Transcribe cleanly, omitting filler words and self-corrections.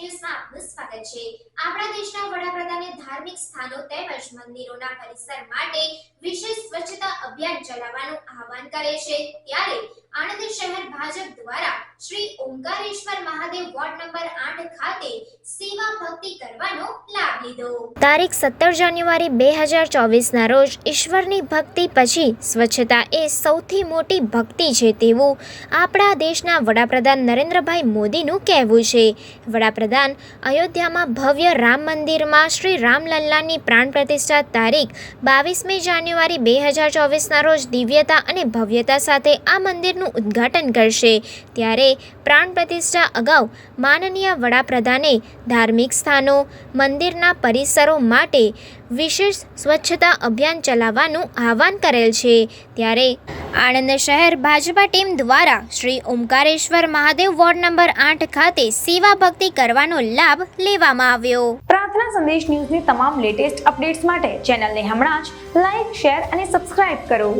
ન્યૂઝમાં આપનું સ્વાગત છે। આપણા દેશના વડાપ્રધાને ધાર્મિક સ્થાનો તેમજ મંદિરોના પરિસર માટે વિશેષ સ્વચ્છતા અભિયાન ચલાવવાનું આહવાન કરે છે। ત્યારે આણંદ શહેર ભાજપ દ્વારા શ્રી ઓમકારેશ્વર મહાદેવ વોર્ડ નંબર 8 ખાતે સેવા ભક્તિ કરવાનો લાભ લીધો। તારીખ 17 જાન્યુઆરી 2024 ના રોજ ઈશ્વરની ભક્તિ પછી સ્વચ્છતા એ સૌથી મોટી ભક્તિ છે તેવું આપણા દેશના વડાપ્રધાન નરેન્દ્રભાઈ મોદીનું કહેવું છે। વડાપ્રધાન અયોધ્યામાં ભવ્ય રામ મંદિરમાં શ્રી રામલલ્લાની પ્રાણ પ્રતિષ્ઠા તારીખ 22મી જાન્યુઆરી 2024 ના રોજ દિવ્યતા અને ભવ્યતા સાથે આ મંદિરનું ઉદ્ઘાટન કરશે। ત્યારે પ્રાણ પ્રતિષ્ઠા અગાઉ માનનીય વડાપ્રધાને ધાર્મિક સ્થાનો મંદિરના પરિસરો માટે વિશેષ સ્વચ્છતા અભિયાન ચલાવવાનું આહવાન કરેલ છે। ત્યારે આણંદ શહેર ભાજપા ટીમ દ્વારા શ્રી ઓમકારેશ્વર મહાદેવ વોર્ડ નંબર 8 ખાતે સેવા ભક્તિ કરવાનો લાભ લેવામાં આવ્યો। પ્રાર્થના સંદેશ ન્યૂઝની તમામ લેટેસ્ટ અપડેટ્સ માટે ચેનલને હમણાં જ લાઈક, શેર અને સબસ્ક્રાઇબ કરો।